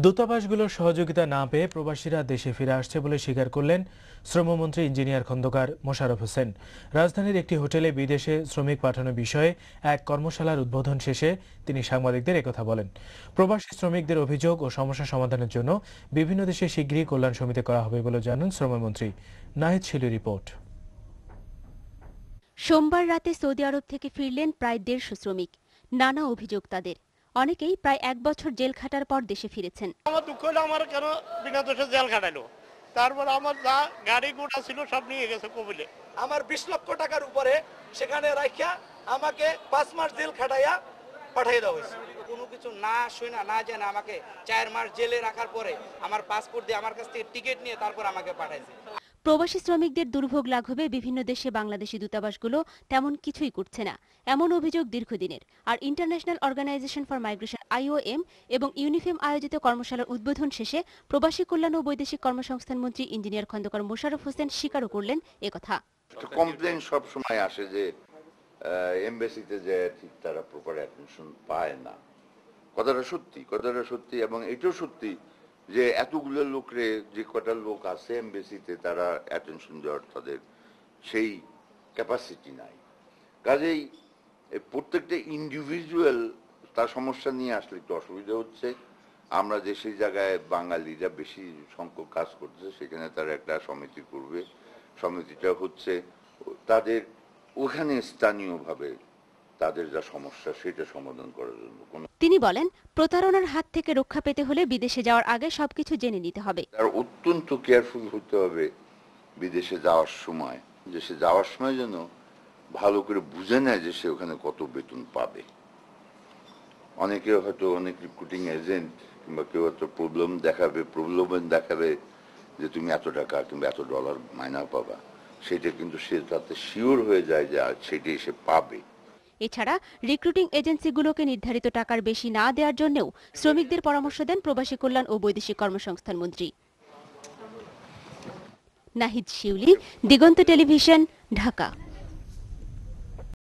দূতাবাসগুলোর সহযোগিতা না পেয়ে প্রবাসীরা দেশে ফিরে আসছে বলে স্বীকার করলেন শ্রমমন্ত্রী ইঞ্জিনিয়ার খন্দকার মোশাররফ হোসেন। রাজধানীর একটি হোটেলে বিদেশে শ্রমিক পাঠানোর বিষয়ে এক কর্মশালার উদ্বোধন শেষে তিনি সাংবাদিকদের একথা বলেন। প্রবাসী শ্রমিকদের অভিযোগ ও সমস্যা সমাধানের জন্য বিভিন্ন দেশে শীঘ্রই কল্যাণ সমিতি করা হবে বলে জানান শ্রমমন্ত্রী। নাহিদ শিলুর রিপোর্ট। সোমবার রাতে সৌদি আরব থেকে ফিরলেন প্রায় 150 শ্রমিক। নানা অভিযোগ তাদের। অনেকেই প্রায় 1 বছর জেল খাটার পর দেশে ফিরেছেন। আমার দুঃখ হলো, আমার কেন বিনা দোষে জেল খাটালো, তারপর আমার যা গাড়ি ঘোড়া ছিল সব নিয়ে গেছে কবিলে। আমার 20 লক্ষ টাকার উপরে সেখানে রাখিয়া আমাকে 5 মাস জেল খাটাইয়া পাঠিয়ে দেওয়া হয়েছে। কোনো কিছু না শুনে না জানে আমাকে 4 মাস জেলে রাখার পরে আমার পাসপোর্ট দিয়ে আমার কাছ থেকে টিকিট নিয়ে তারপর আমাকে পাঠাইছে। প্রবাসী শ্রমিকদের দুর্ভোগ লাঘবে বিভিন্ন দেশে বাংলাদেশি দূতাবাসগুলো তেমন কিছুই করছে না, এমন অভিযোগ দীর্ঘদিনের। আর international organization for migration IOM এবং ইউনিফেম আয়োজিত কর্মশালার উদ্বোধন শেষে প্রবাসী কল্যাণ ও বৈদেশিক কর্মসংস্থান মন্ত্রী ইঞ্জিনিয়ার খন্দকার মোশাররফ হোসেন স্বীকারও করলেন একথা। কমপ্লেন সব সময় আসে যে এমবাসিতে যে ঠিক তারা প্রপার অ্যাটেনশন পায় না। কথাটা সত্যি এবং এটাও সত্যি যে এতগুলো লোকরে যে কটা লোক আছে এমবাসিতে তারা অ্যাটেনশন দেওয়ার তাদের সেই ক্যাপাসিটি নাই। কাজেই প্রত্যেকটা ইন্ডিভিজুয়াল তার সমস্যা নিয়ে আসলে একটু অসুবিধা হচ্ছে। আমরা যে সেই জায়গায় বাঙালিরা বেশি সংখ্যক কাজ করতেছে সেখানে তারা একটা সমিতি করবে। সমিতিটা হচ্ছে তাদের ওখানে স্থানীয়ভাবে তাদের যা সমস্যা সেটা সমাধান করার জন্য। তিনি বলেন, প্রতারণার হাত থেকে রক্ষা পেতে হলে বিদেশে যাওয়ার আগে সবকিছু জেনে নিতে হবে। আর অত্যন্ত কেয়ারফুল হতে হবে বিদেশে যাওয়ার সময়, যে সে যাওয়ার সময় যেন ভালো করে বুঝে নেয় যে সে ওখানে কত বেতন পাবে। অনেকে হয়তো অনেক রিক্রুটিং এজেন্ট কিংবা কেউ হয়তো প্রলোভন দেখাবে যে তুমি এত টাকা কিংবা এত ডলার মাইনা পাবা, সেটা কিন্তু সে তাতে শিওর হয়ে যায় যে সেটাই সে পাবে। এছাড়া রিক্রুটিং এজেন্সিগুলোকে নির্ধারিত টাকার বেশি না দেওয়ার জন্যও শ্রমিকদের পরামর্শ দেন প্রবাসী কল্যাণ ও বৈদেশিক কর্মসংস্থান মন্ত্রী। নাহিদ শিউলি, দিগন্ত টেলিভিশন, ঢাকা।